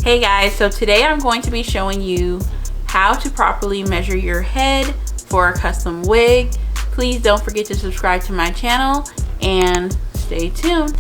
Hey guys, so today I'm going to be showing you how to properly measure your head for a custom wig. Please don't forget to subscribe to my channel and stay tuned.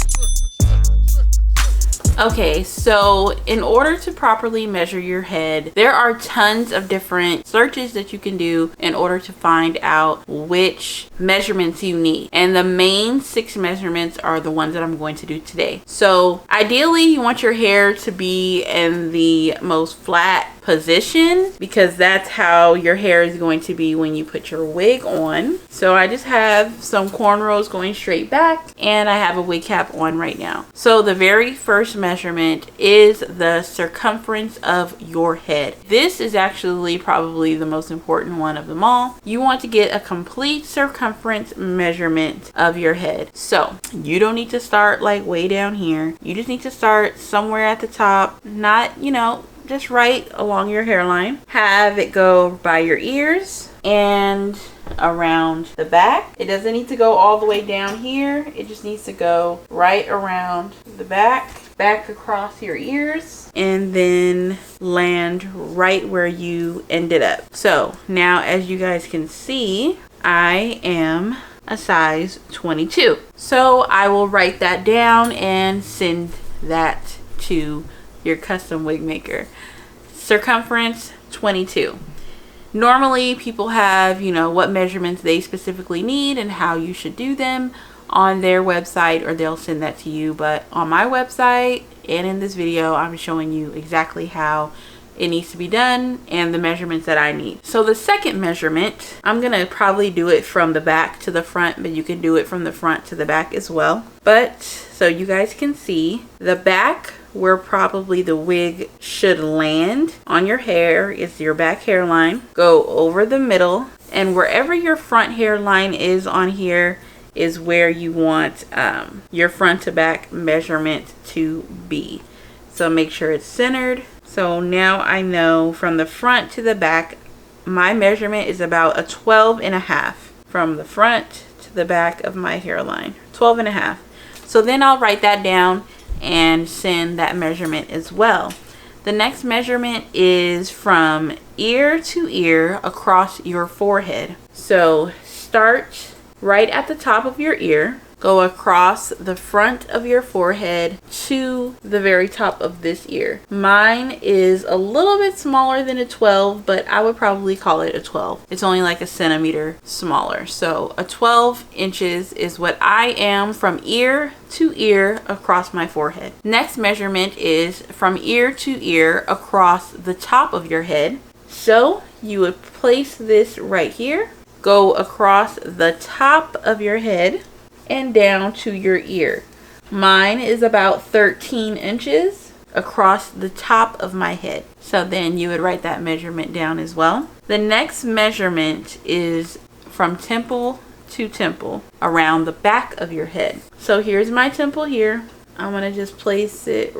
Okay, so in order to properly measure your head, there are tons of different searches that you can do in order to find out which measurements you need. And the main 6 measurements are the ones that I'm going to do today. So ideally, you want your hair to be in the most flat position because that's how your hair is going to be when you put your wig on. So I just have some cornrows going straight back and I have a wig cap on right now. So the very first measurement is the circumference of your head. This is actually probably the most important one of them all. You want to get a complete circumference measurement of your head. So you don't need to start like way down here. You just need to start somewhere at the top, not, just right along your hairline. Have it go by your ears and around the back. It doesn't need to go all the way down here. It just needs to go right around the back across your ears, and then land right where you ended up. So now, as you guys can see, I am a size 22. So I will write that down and send that to your custom wig maker. Circumference 22. Normally people have, what measurements they specifically need and how you should do them on their website, or they'll send that to you. But on my website and in this video, I'm showing you exactly how it needs to be done and the measurements that I need. So the second measurement, I'm gonna probably do it from the back to the front, but you can do it from the front to the back as well. But so you guys can see the back where probably the wig should land on your hair is your back hairline. Go over the middle, and wherever your front hairline is on here is where you want your front to back measurement to be. So make sure it's centered. So now I know from the front to the back, my measurement is about a 12.5 from the front to the back of my hairline. 12.5. So then I'll write that down and send that measurement as well. The next measurement is from ear to ear across your forehead. So start right at the top of your ear, go across the front of your forehead to the very top of this ear. Mine is a little bit smaller than a 12, but I would probably call it a 12. It's only like a centimeter smaller. So a 12 inches is what I am from ear to ear across my forehead. Next measurement is from ear to ear across the top of your head. So you would place this right here, go across the top of your head and down to your ear. Mine is about 13 inches across the top of my head. So then you would write that measurement down as well. The next measurement is from temple to temple around the back of your head. So here's my temple here. I'm gonna just place it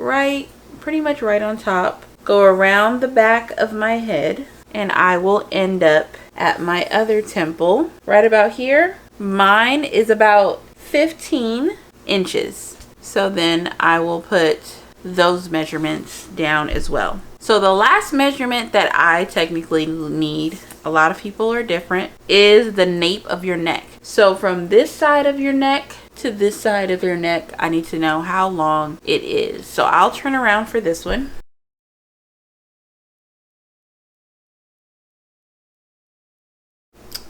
pretty much right on top. Go around the back of my head and I will end up at my other temple right about here. Mine is about 15 inches. So then I will put those measurements down as well. So the last measurement that I technically need, a lot of people are different, is the nape of your neck. So from this side of your neck to this side of your neck, I need to know how long it is. So I'll turn around for this one.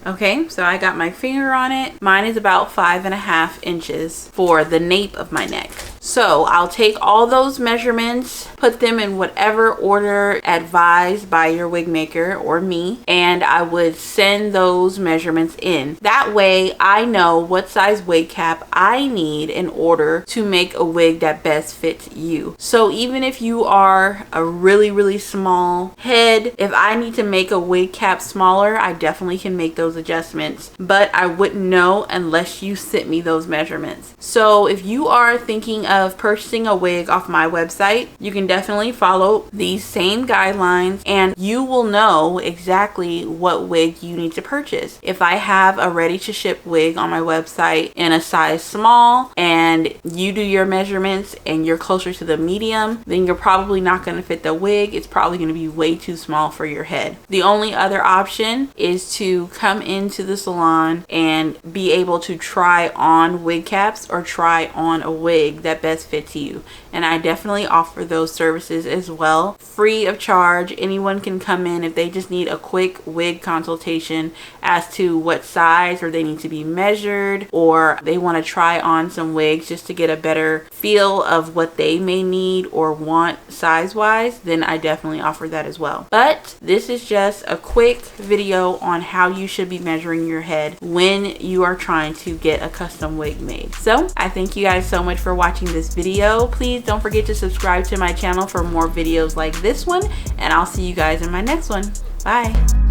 Okay, so I got my finger on it. Mine is about 5.5 inches for the nape of my neck. So I'll take all those measurements, put them in whatever order advised by your wig maker or me, and I would send those measurements in. That way I know what size wig cap I need in order to make a wig that best fits you. So even if you are a really small head, if I need to make a wig cap smaller, I definitely can make those adjustments, but I wouldn't know unless you sent me those measurements. So if you are thinking of of purchasing a wig off my website, you can definitely follow these same guidelines and you will know exactly what wig you need to purchase. If I have a ready to ship wig on my website in a size small and you do your measurements and you're closer to the medium, then you're probably not going to fit the wig. It's probably going to be way too small for your head. The only other option is to come into the salon and be able to try on wig caps or try on a wig that best fits you. And I definitely offer those services as well, free of charge. Anyone can come in if they just need a quick wig consultation as to what size, or they need to be measured, or they want to try on some wigs just to get a better feel of what they may need or want size wise. Then I definitely offer that as well. But this is just a quick video on how you should be measuring your head when you are trying to get a custom wig made. So I thank you guys so much for watching this video. Please don't forget to subscribe to my channel for more videos like this one, and I'll see you guys in my next one. Bye.